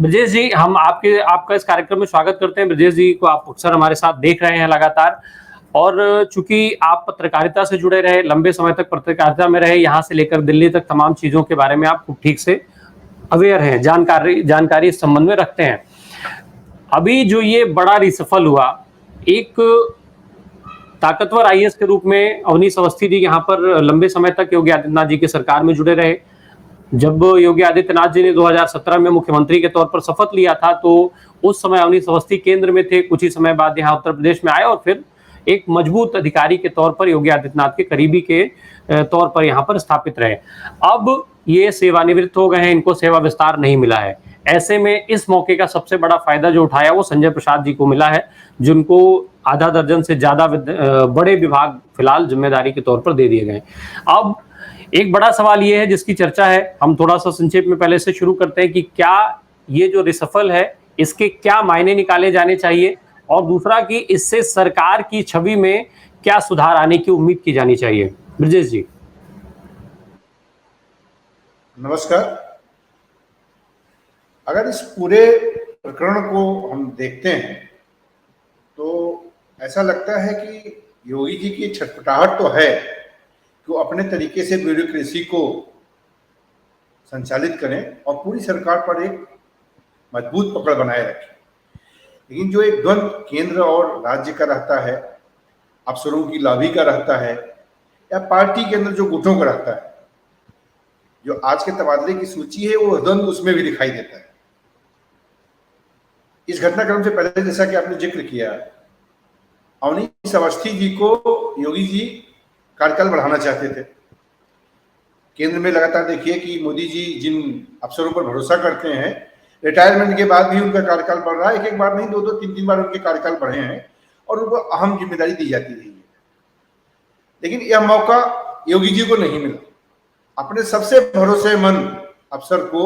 ब्रजेश जी, हम आपका इस कार्यक्रम में स्वागत करते हैं। ब्रजेश जी को आप अक्सर हमारे साथ देख रहे हैं लगातार, और चूंकि आप पत्रकारिता से जुड़े रहे, लंबे समय तक पत्रकारिता में रहे, यहाँ से लेकर दिल्ली तक तमाम चीजों के बारे में आप खूब ठीक से अवेयर हैं, जानकारी इस संबंध में रखते हैं। अभी जो ये बड़ा रिसफल हुआ, एक ताकतवर आईएएस के रूप में अवनीश अवस्थी जी यहाँ पर लंबे समय तक योगी आदित्यनाथ जी की सरकार में जुड़े रहे। जब योगी आदित्यनाथ जी ने 2017 में मुख्यमंत्री के तौर पर शपथ लिया था, तो उस समय अवनीश अवस्थी केंद्र में थे। कुछ ही समय बाद यहाँ उत्तर प्रदेश में आए और फिर एक मजबूत अधिकारी के तौर पर, योगी आदित्यनाथ के करीबी के तौर पर यहाँ पर स्थापित रहे। अब ये सेवानिवृत्त हो गए हैं, इनको सेवा विस्तार नहीं मिला है। ऐसे में इस मौके का सबसे बड़ा फायदा जो उठाया वो संजय प्रसाद जी को मिला है, जिनको आधा दर्जन से ज्यादा बड़े विभाग फिलहाल जिम्मेदारी के तौर पर दे दिए गए। अब एक बड़ा सवाल ये है जिसकी चर्चा है, हम थोड़ा सा संक्षेप में पहले से शुरू करते हैं कि क्या ये जो रिसफल है इसके क्या मायने निकाले जाने चाहिए, और दूसरा कि इससे सरकार की छवि में क्या सुधार आने की उम्मीद की जानी चाहिए। ब्रजेश जी। नमस्कार। अगर इस पूरे प्रकरण को हम देखते हैं तो ऐसा लगता है कि योगी जी की छटपटाहट तो है कि वो अपने तरीके से ब्यूरोक्रेसी को संचालित करें और पूरी सरकार पर एक मजबूत पकड़ बनाए रखें, लेकिन जो एक द्वंद्व केंद्र और राज्य का रहता है, अफसरों की लॉबी का रहता है, या पार्टी के अंदर जो गुटों का रहता है, जो आज के तबादले की सूची है वो द्वंद्व उसमें भी दिखाई देता है। इस घटनाक्रम से पहले, जैसा कि आपने जिक्र किया, अवनीश अवस्थी जी को योगी जी कार्यकाल बढ़ाना चाहते थे। केंद्र में लगातार देखिए कि मोदी जी जिन अफसरों पर भरोसा करते हैं, रिटायरमेंट के बाद भी उनका कार्यकाल बढ़ रहा है। एक बार नहीं, दो तीन बार उनके कार्यकाल बढ़े हैं और उनको अहम जिम्मेदारी दी जाती रही है। लेकिन यह मौका योगी जी को नहीं मिला। अपने सबसे भरोसेमंद अफसर को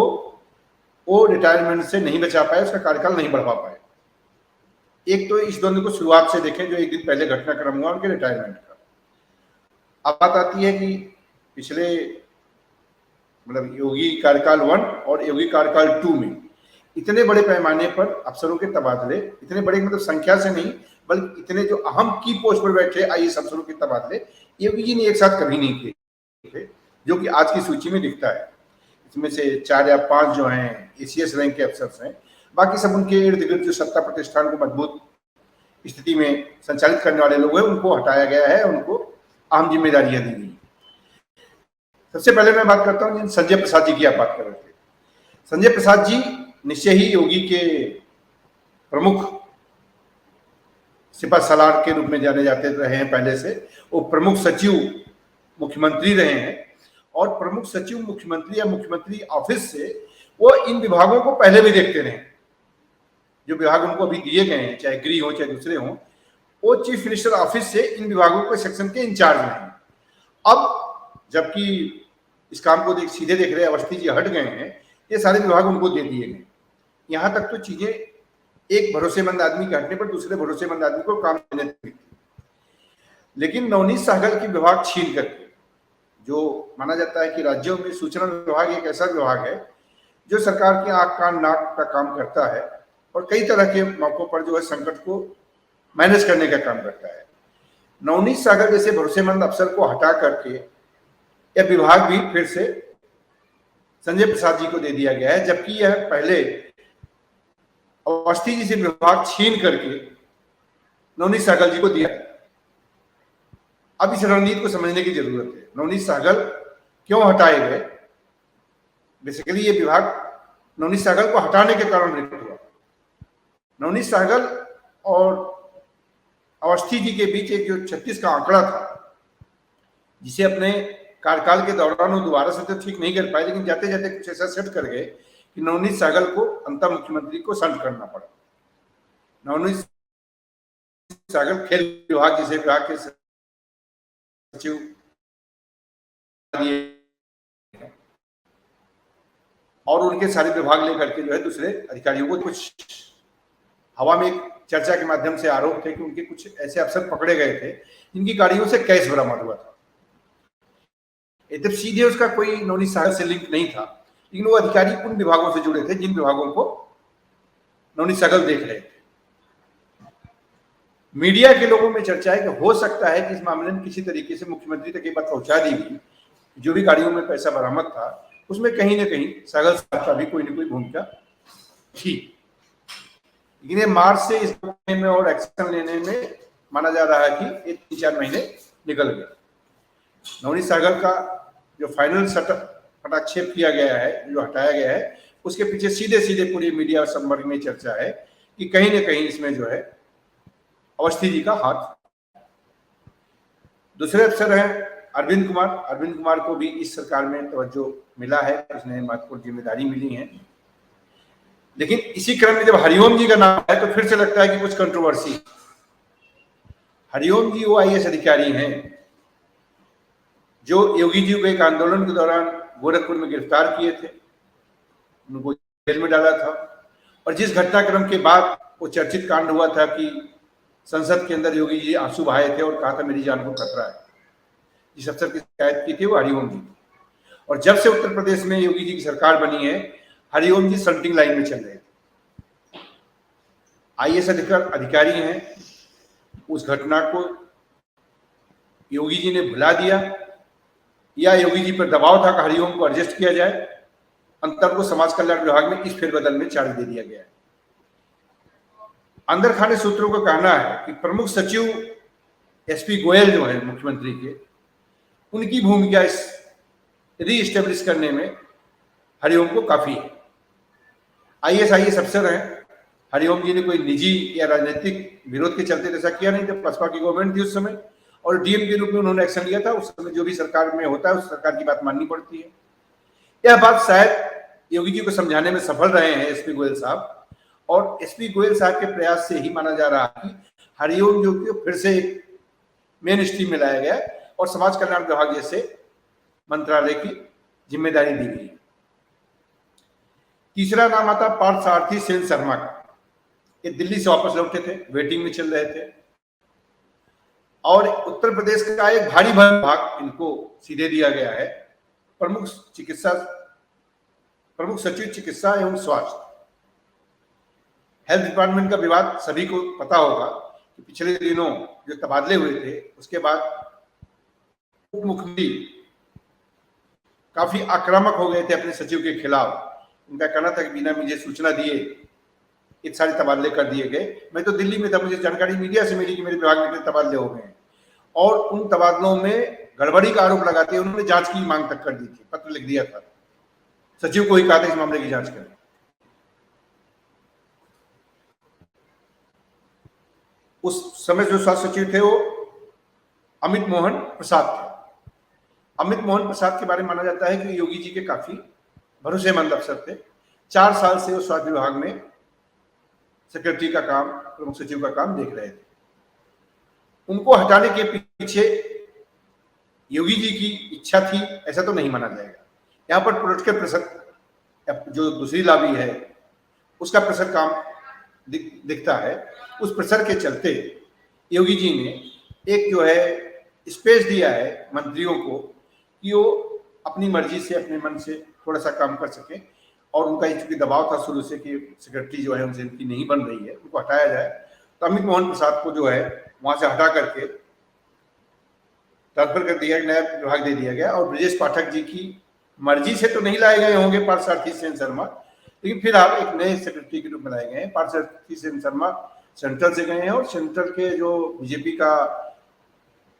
वो रिटायरमेंट से नहीं बचा पाए, उसका कार्यकाल नहीं बढ़वा पाए। एक तो इस द्वंद्व को शुरुआत से देखें, जो एक दिन पहले घटनाक्रम हुआ उनके रिटायरमेंट का। अब बात आती है कि पिछले योगी कार्यकाल 1 और योगी कार्यकाल 2 में इतने बड़े पैमाने पर अफसरों के तबादले, इतने बड़े संख्या से नहीं, बल्कि इतने जो अहम की पोस्ट पर बैठे आईएएस अफसरों के तबादले योगी जी ने एक साथ कभी नहीं किए थे, जो कि आज की सूची में दिखता है। इसमें से 4 या 5 जो हैं एसीएस रैंक के अफसर हैं, बाकी सब उनके इर्द गिर्द जो सत्ता प्रतिष्ठान को मजबूत स्थिति में संचालित करने वाले लोग हैं, उनको हटाया गया है, उनको अहम जिम्मेदारियां दी गई। सबसे पहले मैं बात करता हूं संजय प्रसाद जी की आप बात कर रहे थे। संजय प्रसाद जी निश्चय ही योगी के प्रमुख सिपह सलार के रूप में जाने जाते रहे हैं। पहले से वो प्रमुख सचिव मुख्यमंत्री रहे हैं, और प्रमुख सचिव मुख्यमंत्री या मुख्यमंत्री ऑफिस से वो इन विभागों को पहले भी देखते रहे। जो विभाग उनको अभी दिए गए हैं, चाहे गृह हो चाहे दूसरे हों, वो चीफ मिनिस्टर ऑफिस से इन विभागों के सेक्शन के इंचार्ज हैं। अब जबकि इस काम को सीधे देख रहे अवस्थी जी हट गए हैं, ये सारे विभाग उनको दे दिए गए। यहाँ तक तो चीजें एक भरोसेमंद आदमी के हटने पर दूसरे भरोसेमंद आदमी को काम देने लगी। लेकिन नवनीत सहगल की विभाग छीन करके, जो माना जाता है कि राज्यों में सूचना विभाग एक ऐसा विभाग है जो सरकार के आंख कान नाक का काम करता है और कई तरह के मौकों पर जो है संकट को मैनेज करने का काम करता है। नवनीत सहगल जैसे भरोसेमंद अफसर को हटा करके यह विभाग भी फिर से संजय प्रसाद जी को दे दिया गया है, जबकि यह पहले अवस्थी जी से विभाग छीन करके नवनीत सहगल जी को दिया। अब इस रणनीति को समझने की जरूरत है। नवनीत सहगल क्यों हटाए गए? बेसिकली ये विभाग नवनीत सहगल को हटाने के कारण रिक्त हुआ। नवनीत सहगल और अवस्थी जी के बीच एक जो 36 का आंकड़ा था, जिसे अपने कार्यकाल के दौरान वो दोबारा से तो ठीक नहीं कर पाए, लेकिन जाते जाते कुछ ऐसा सेट कर गए कि नवनीत सहगल को अंतः मुख्यमंत्री को संट करना पड़ा। नवनीत सहगल खेल विभाग जैसे विभाग के सचिव और उनके सारे विभाग लेकर के जो है दूसरे अधिकारियों को, कुछ हवा में एक चर्चा के माध्यम से आरोप थे कि उनके कुछ ऐसे अफसर पकड़े गए थे जिनकी गाड़ियों से कैश बरामद हुआ था। एकदम सीधे उसका कोई नवनीत सहगल से लिंक नहीं था, लेकिन वो अधिकारी उन विभागों से जुड़े थे जिन विभागों को नवनीत सहगल देख रहे थे। मीडिया के लोगों में चर्चा है कि हो सकता है कि इस मामले में किसी तरीके से मुख्यमंत्री तक ये बात पहुंचा दी गई, जो भी गाड़ियों में पैसा बरामद था उसमें कहीं न कहीं सहगल साहब का भी कोई न कोई भूमिका थी। लेकिन ये मार्च से इस मामले में और एक्शन लेने में माना जा रहा है कि 3-4 महीने निकल गए। नवनीत सहगल का जो फाइनल हटाक्षेप किया गया है, जो हटाया गया है, उसके पीछे सीधे सीधे पूरी मीडिया संवर्ग में चर्चा है कि कहीं न कहीं इसमें जो है अवस्थी जी का हाथ। दूसरे अफसर हैं अरविंद कुमार को भी इस सरकार में तवज्जो मिला है, उसने महत्वपूर्ण जिम्मेदारी मिली है। लेकिन इसी क्रम में जब हरिओम जी का नाम है तो फिर से लगता है कि कुछ कंट्रोवर्सी। हरिओम जी वो IAS अधिकारी हैं जो योगी जी को एक आंदोलन के दौरान गोरखपुर में गिरफ्तार किए थे, उनको जेल में डाला था, और जिस घटनाक्रम के बाद वो चर्चित कांड हुआ था कि संसद के अंदर योगी जी आंसू बहाए थे और कहा था मेरी जान को खतरा है, जिस अफसर की शिकायत की थी वो हरिओम जी। और जब से उत्तर प्रदेश में योगी जी की सरकार बनी है, हरिओम जी सल्टिंग लाइन में चल रहे थे। IAS अधिकारी हैं, उस घटना को योगी जी ने भुला दिया या योगी जी पर दबाव था कि हरिओम को एडजस्ट किया जाए, अंतर को समाज कल्याण विभाग में इस फेरबदल में चार्ज दे दिया गया है। अंदर खाने सूत्रों का कहना है कि प्रमुख सचिव SP गोयल जो है मुख्यमंत्री के, उनकी भूमिका इस रीइस्टेब्लिश करने में हरिओम को काफी है। IAS अफसर हैं, हरिओम जी ने कोई निजी या राजनीतिक विरोध के चलते ऐसा किया नहीं, जब बसपा की गवर्नमेंट थी उस समय, और DM के रूप में उन्होंने एक्शन लिया था। उस समय जो भी सरकार में होता है उस सरकार की बात माननी पड़ती है। यह बात शायद योगी जी को समझाने में सफल रहे हैं SP गोयल साहब, और SP गोयल साहब के प्रयास से ही माना जा रहा है कि हरिओम जो कि फिर से मेन स्ट्रीम में लाया गया और समाज कल्याण विभाग जैसे मंत्रालय की जिम्मेदारी दी गई। तीसरा नाम आता पार्थसारथी सेन शर्मा का। ये दिल्ली से वापस लौटे थे, वेटिंग में चल रहे थे, और उत्तर प्रदेश का एक भारी भाग इनको सीधे दिया गया है, प्रमुख सचिव चिकित्सा एवं स्वास्थ्य। हेल्थ डिपार्टमेंट का विवाद सभी को पता होगा कि पिछले दिनों जो तबादले हुए थे उसके बाद उप मुख्यमंत्री काफी आक्रामक हो गए थे अपने सचिव के खिलाफ। उनका कहना था कि बिना मुझे सूचना दिए इतने सारे तबादले कर दिए गए। मैं तो दिल्ली में था, मुझे जानकारी मीडिया से मिली कि मेरे विभाग में तबादले हो गए हैं, और उन तबादलों में गड़बड़ी का आरोप लगाते उन्होंने जांच की मांग तक कर दी थी, पत्र लिख दिया था, सचिव को ही कहा था इस मामले की जांच करें। उस समय जो स्वास्थ्य सचिव थे वो अमित मोहन प्रसाद थे। अमित मोहन प्रसाद के बारे में माना जाता है कि योगी जी के काफी भरोसेमंद अफसर थे। 4 साल से वो स्वास्थ्य विभाग में सेक्रेटरी का काम, प्रमुख सचिव का काम देख रहे थे। उनको हटाने के पीछे योगी जी की इच्छा थी ऐसा तो नहीं माना जाएगा। यहाँ पर पॉलिटिकल प्रेशर, जो दूसरी लॉबी है उसका प्रेशर काम दिखता है। उस प्रेशर के चलते योगी जी ने एक जो है स्पेस दिया है मंत्रियों को कि वो अपनी मर्जी से, अपने मन से थोड़ा सा काम कर सके, और उनका चूंकि दबाव था शुरू से कि सेक्रेटरी जो है उनसे इनकी नहीं बन रही है, उनको हटाया जाए, तो अमित मोहन प्रसाद को जो है वहां से हटा करके ट्रांसफर कर दिया, नया विभाग दे दिया गया। और ब्रजेश पाठक जी की मर्जी से तो नहीं लाए गए होंगे पार्थसारथी सेन शर्मा, लेकिन फिलहाल एक नए सेक्रेटरी के रूप में लाए गए हैं। पार्थसारथी सेन शर्मा सेंट्रल से गए हैं, और सेंट्रल के जो बीजेपी का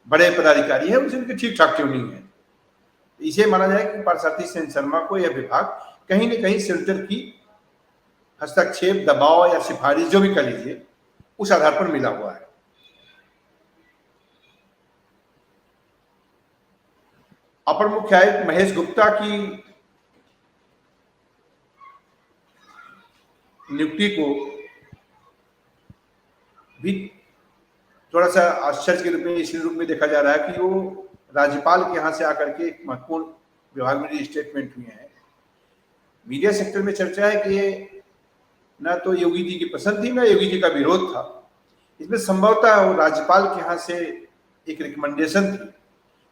बड़े पदाधिकारी है उनसे उनकी ठीक ठाक ट्यूनिंग है। इसे माना जाए कि पार्थसारथी सेन शर्मा को यह विभाग कहीं न कहीं सेंटर की हस्तक्षेप, दबाव या सिफारिश जो भी कर लीजिए उस आधार पर मिला हुआ है। अपर मुख्य आयुक्त महेश गुप्ता की नियुक्ति को भी थोड़ा सा आश्चर्य के रूप में, इसी रूप में देखा जा रहा है कि वो राज्यपाल के यहाँ से आकर के एक महत्वपूर्ण विभाग में स्टेटमेंट हुए हैं। मीडिया सेक्टर में चर्चा है कि ये ना तो योगी जी की पसंद थी ना योगी जी का विरोध था। इसमें संभवतः वो राज्यपाल के यहाँ से एक रिकमेंडेशन थी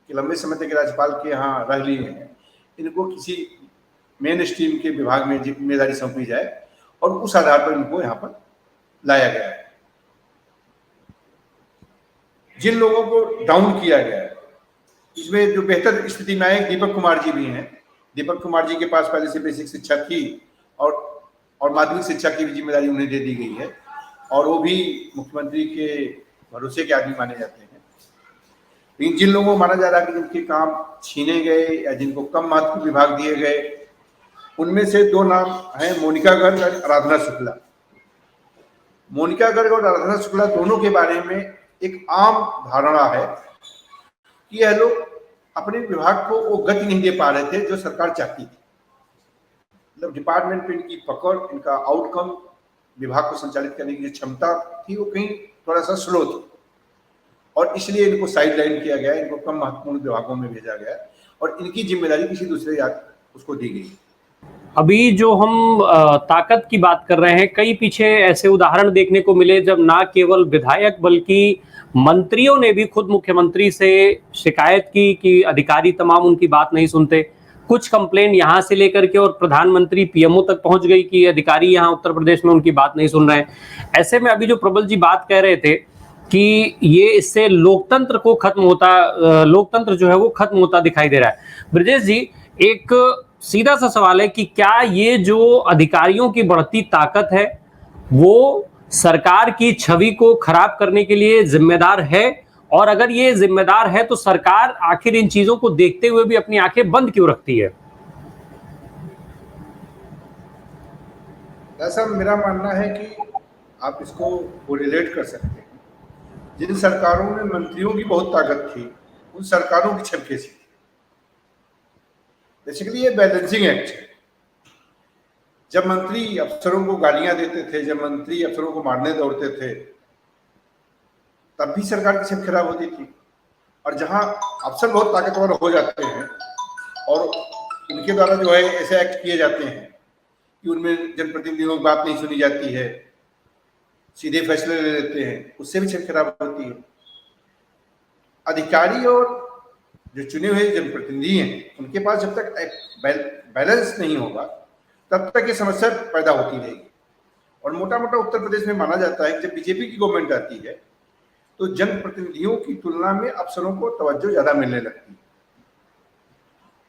कि लंबे समय तक राज्यपाल के यहाँ रह लिए हैं, इनको किसी मेन स्ट्रीम के विभाग में जिम्मेदारी सौंपी जाए, और उस आधार पर इनको यहाँ पर लाया गया है। जिन लोगों को डाउन किया गया है, इसमें जो बेहतर स्थिति में आए दीपक कुमार जी भी हैं। दीपक कुमार जी के पास पहले से बेसिक शिक्षा थी और माध्यमिक शिक्षा की भी जिम्मेदारी उन्हें दे दी गई है, और वो भी मुख्यमंत्री के भरोसे के आदमी माने जाते हैं। लेकिन जिन लोगों को माना जा रहा है कि जिनके काम छीने गए या जिनको कम महत्व विभाग दिए गए, उनमें से दो नाम हैं, मोनिका गर्ग और आराधना शुक्ला। मोनिका गर्ग और आराधना शुक्ला दोनों के बारे में एक आम धारणा है कि यह लोग अपने विभाग को वो गति नहीं दे पा रहे थे जो सरकार चाहती थी। मतलब डिपार्टमेंट पे इनकी पकड़, इनका आउटकम, विभाग को संचालित करने की जो क्षमता थी वो कहीं थोड़ा सा स्लो थी, और इसलिए इनको साइडलाइन किया गया, इनको कम महत्वपूर्ण विभागों में भेजा गया और इनकी जिम्मेदारी किसी दूसरे उसको दी गई। अभी जो हम ताकत की बात कर रहे हैं, कई पीछे ऐसे उदाहरण देखने को मिले जब ना केवल विधायक बल्कि मंत्रियों ने भी खुद मुख्यमंत्री से शिकायत की कि अधिकारी तमाम उनकी बात नहीं सुनते। कुछ कंप्लेन यहां से लेकर के और प्रधानमंत्री पीएमओ तक पहुंच गई कि अधिकारी यहां उत्तर प्रदेश में उनकी बात नहीं सुन रहे हैं। ऐसे में अभी जो प्रबल जी बात कह रहे थे कि ये इससे लोकतंत्र को खत्म होता, लोकतंत्र जो है वो खत्म होता दिखाई दे रहा है। ब्रजेश जी, एक सीधा सा सवाल है कि क्या ये जो अधिकारियों की बढ़ती ताकत है वो सरकार की छवि को खराब करने के लिए जिम्मेदार है? और अगर ये जिम्मेदार है तो सरकार आखिर इन चीजों को देखते हुए भी अपनी आंखें बंद क्यों रखती है? ऐसा मेरा मानना है कि आप इसको कोरिलेट कर सकते हैं। जिन सरकारों में मंत्रियों की बहुत ताकत थी, उन सरकारों की छवि कैसी थी? बेसिकली ये बैलेंसिंग एक्ट है। जब मंत्री अफसरों को गालियां देते थे, जब मंत्री अफसरों को मारने दौड़ते थे, तब भी सरकार की छवि खराब होती थी। और जहां अफसर बहुत ताकतवर हो जाते हैं और उनके द्वारा जो है ऐसे एक्ट किए जाते हैं कि उनमें जनप्रतिनिधियों की बात नहीं सुनी जाती है, सीधे फैसले ले लेते हैं, उससे भी छवि खराब होती है। अधिकारी और जो चुने हुए जनप्रतिनिधि हैं, उनके पास जब तक बैलेंस नहीं होगा तब तक ये समस्या पैदा होती रहेगी। और मोटा मोटा उत्तर प्रदेश में माना जाता है कि जब बीजेपी की गवर्नमेंट आती है तो जनप्रतिनिधियों की तुलना में अफसरों को तवज्जो ज्यादा मिलने लगती है,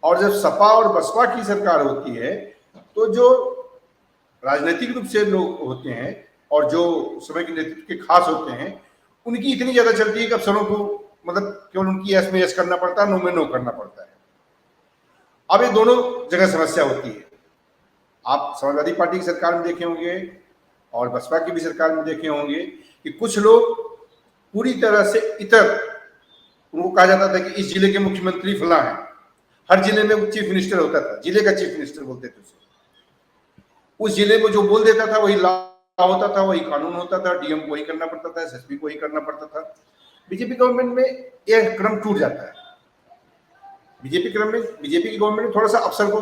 और जब सपा और बसपा की सरकार होती है तो जो राजनीतिक रूप से लोग होते हैं और जो समय के नेतृत्व के खास होते हैं, उनकी इतनी ज्यादा चलती है कि अफसरों को मतलब केवल उनकी यस में यस करना पड़ता है, नो में नो करना पड़ता है। अब ये दोनों जगह समस्या होती है। आप समाजवादी पार्टी की सरकार में देखे होंगे और बसपा की भी सरकार में देखे होंगे कि कुछ लोग पूरी तरह से इतर, उनको कहा जाता था कि इस जिले के मुख्यमंत्री फला है, हर जिले में चीफ मिनिस्टर होता था, जिले का चीफ मिनिस्टर बोलते थे उसे। उस जिले को जो बोल देता था वही लॉ होता था, वही कानून होता था, डीएम को वही करना पड़ता था, एसएसपी को वही करना पड़ता था। बीजेपी गवर्नमेंट में यह क्रम टूट जाता है। बीजेपी की गवर्नमेंट में थोड़ा सा अफसर को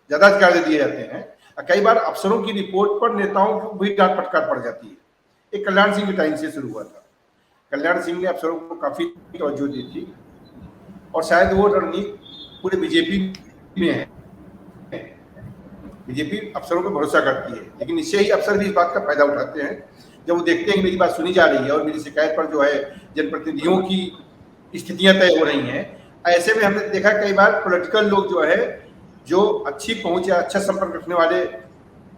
ज्यादा अधिकार दे दिए जाते हैं, और कई बार अफसरों की रिपोर्ट पर नेताओं को भी डांट फटकार पड़ जाती है। एक कल्याण सिंह के टाइम से शुरू हुआ था। कल्याण सिंह ने अफसरों को काफी तवज्जो दी थी, और शायद वो रणनीति पूरे बीजेपी में है। बीजेपी अफसरों पर भरोसा करती है, लेकिन इससे ही अफसर भी इस बात का फायदा उठाते हैं जब वो देखते हैं कि मेरी बात सुनी जा रही है और मेरी शिकायत पर जो है जनप्रतिनिधियों की स्थितियां तय हो रही हैं। ऐसे में हमने देखा कई बार पॉलिटिकल लोग जो है, जो अच्छी पहुंच या अच्छा संपर्क रखने वाले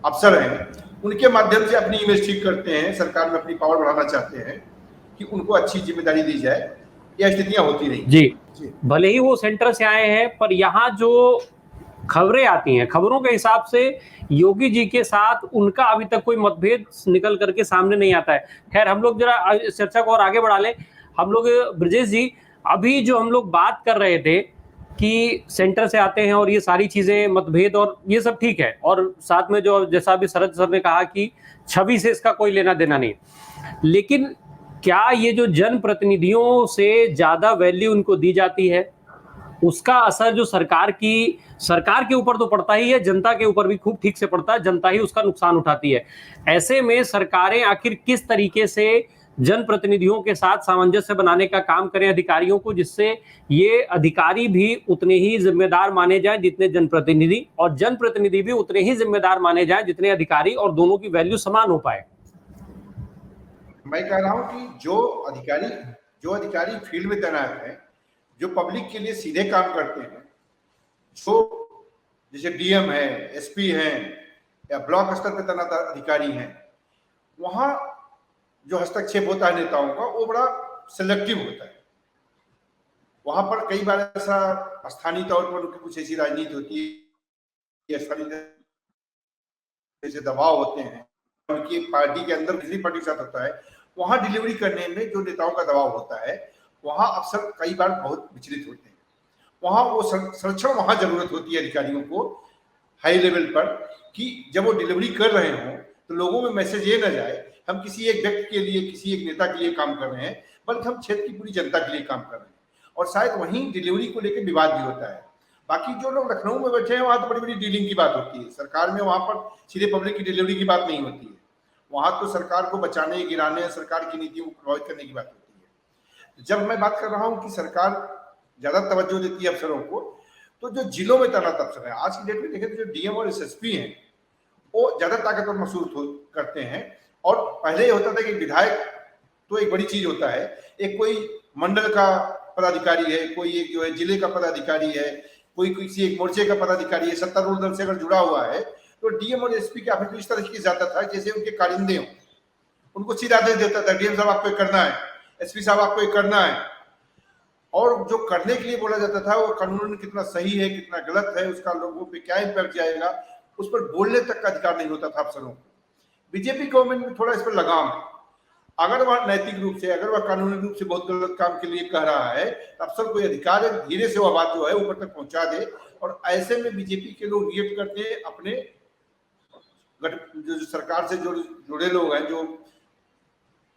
अफसर हैं, उनके माध्यम से अपनी इमेज ठीक करते हैं, सरकार में अपनी पावर बढ़ाना चाहते हैं कि उनको अच्छी जिम्मेदारी दी जाए। यह स्थितियां होती रही जी। भले ही वो सेंटर से आए हैं, पर यहाँ जो खबरें आती हैं, खबरों के हिसाब से योगी जी के साथ उनका अभी तक कोई मतभेद निकल करके सामने नहीं आता है। खैर, हम लोग जरा चर्चा को और आगे बढ़ा लें। हम लोग ब्रजेश जी, अभी जो हम लोग बात कर रहे थे कि सेंटर से आते हैं और ये सारी चीजें, मतभेद और ये सब ठीक है, और साथ में जो जैसा अभी शरद सर ने कहा कि छवि से इसका कोई लेना देना नहीं, लेकिन क्या ये जो जनप्रतिनिधियों से ज्यादा वैल्यू उनको दी जाती है, उसका असर जो सरकार के ऊपर तो पड़ता ही है, जनता के ऊपर भी खूब ठीक से पड़ता है, जनता ही उसका नुकसान उठाती है। ऐसे में सरकारें आखिर किस तरीके से जनप्रतिनिधियों के साथ सामंजस्य बनाने का काम करें अधिकारियों को, जिससे ये अधिकारी भी उतने ही जिम्मेदार माने जाएं जितने जनप्रतिनिधि, और जनप्रतिनिधि भी उतने ही जिम्मेदार माने जाएं जितने अधिकारी, और दोनों की वैल्यू समान हो पाए। मैं कह रहा हूं कि जो अधिकारी फील्ड में तैनात हैं, जो पब्लिक के लिए सीधे काम करते हैं, जो जैसे डीएम है, एसपी हैं या ब्लॉक स्तर पर तैनात अधिकारी हैं, वहां जो हस्तक्षेप होता है नेताओं का वो बड़ा सिलेक्टिव होता है। वहां पर कई बार ऐसा स्थानीय तौर पर उनकी कुछ ऐसी राजनीति होती है, स्थानीय जैसे दबाव होते हैं, उनकी पार्टी के अंदर किसी पार्टी के साथ होता है, वहां डिलीवरी करने में जो नेताओं का दबाव होता है, वहां अक्सर कई बार बहुत विचलित होते हैं। वहां वो संरक्षण वहां जरूरत होती है अधिकारियों को हाई लेवल पर, कि जब वो डिलीवरी कर रहे हों तो लोगों में मैसेज ये ना जाए हम किसी एक व्यक्ति के लिए, किसी एक नेता के लिए काम कर रहे हैं, बल्कि हम क्षेत्र की पूरी जनता के लिए काम कर रहे हैं। और शायद वहीं डिलीवरी को लेकर विवाद भी होता है। बाकी जो लोग लखनऊ में बैठे हैं वहां तो बड़ी बड़ी डीलिंग की बात होती है, सरकार में वहां पर सीधे पब्लिक की डिलीवरी की बात नहीं होती है। वहां तो सरकार को बचाने, गिराने, सरकार की नीतियों को प्रभावित करने की बात होती है। जब मैं बात कर रहा हूं कि सरकार ज्यादा तवज्जो देती है अफसरों को, तो जो जिलों में तैनात अफसर है, आज की डेट में देखें तो जो डीएम और एसएसपी हैं वो ज्यादा ताकतवर महसूस करते हैं। और पहले ये होता था कि विधायक तो एक बड़ी चीज होता है, एक कोई मंडल का पदाधिकारी है, कोई एक जो है जिले का पदाधिकारी है, कोई किसी एक मोर्चे का पदाधिकारी है, सत्तारूढ़ दल से अगर जुड़ा हुआ है, तो डीएम और एसपी के ऑफिस में इस तरह की जाता था जैसे उनके कारिंदे हों, उनको सीधा आदेश देता था, डीएम साहब आपको करना है, एसपी साहब आपको करना है। और जो करने के लिए बोला जाता था वो कानून कितना सही है, कितना गलत है, उसका लोगों पे क्या इम्पैक्ट जाएगा, उस पर बोलने तक का अधिकार नहीं होता था अफसरों को। बीजेपी गवर्नमेंट में थोड़ा इस पर लगाम है। अगर वह नैतिक रूप से, अगर वह कानूनी रूप से बहुत गलत काम के लिए कह रहा है, तो अफसर को अधिकार है धीरे से वह बात जो है ऊपर तक पहुंचा दे। और ऐसे में बीजेपी के लोग रिएक्ट करते हैं, अपने जो सरकार से जो जुड़े लोग हैं, जो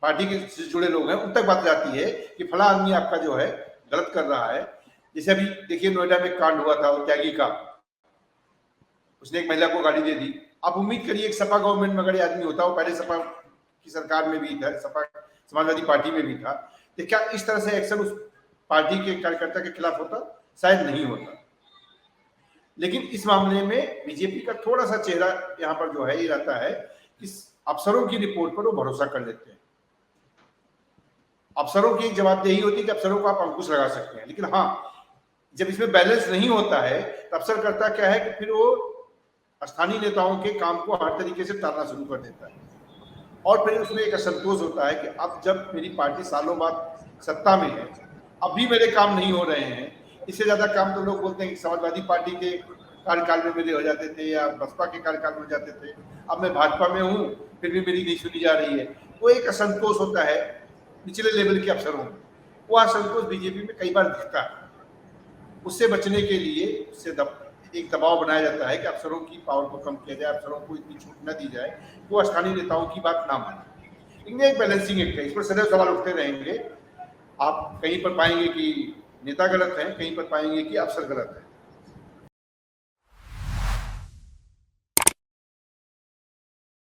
पार्टी के से जुड़े लोग हैं, उन तक बात जाती है कि फला आदमी आपका जो है गलत कर रहा है। जैसे अभी देखिए नोएडा में कांड हुआ था वो त्यागी का, उसने एक महिला को गाड़ी दे दी। आप उम्मीद करिए एक सपा गवर्नमेंट में अगर आदमी होता, वो पहले सपा की सरकार में भी था, सपा समाजवादी पार्टी में भी था, तो क्या इस तरह से एक्शन उस पार्टी के कार्यकर्ता के खिलाफ होता? शायद नहीं होता। लेकिन इस मामले में बीजेपी का थोड़ा सा चेहरा यहाँ पर जो है ये रहता है कि अफसरों की रिपोर्ट पर वो भरोसा कर लेते हैं। अफसरों की एक जवाबदेही होती है कि अफसरों को आप अंकुश लगा सकते हैं, लेकिन हाँ, जब इसमें बैलेंस नहीं होता है तो अफसर करता क्या है कि फिर वो स्थानीय नेताओं के काम को हर तरीके से टालना शुरू कर देता है। और फिर उसमें एक असंतोष होता है कि अब जब मेरी पार्टी सालों बाद सत्ता में है, अभी मेरे काम नहीं हो रहे हैं। इससे ज्यादा काम तो लोग बोलते हैं कि समाजवादी पार्टी के कार्यकाल में मेरे हो जाते थे या बसपा के कार्यकाल में हो जाते थे, अब मैं भाजपा में हूँ फिर भी मेरी नहीं सुनी जा रही है। वो एक असंतोष होता है निचले लेवल के अफसरों में। वो असंतोष बीजेपी में कई बार दिखता है। उससे बचने के लिए एक दबाव बनाया जाता है कि अफसरों की पावर को कम किया जाए, अफसरों को इतनी छूट न दी जाए, वो स्थानीय नेताओं की बात ना माने। इनमें एक बैलेंसिंग एक्ट है, इस पर सदैव सवाल उठते रहेंगे। आप कहीं पर पाएंगे कि नेता गलत है, कहीं पर पाएंगे कि अफसर गलत है।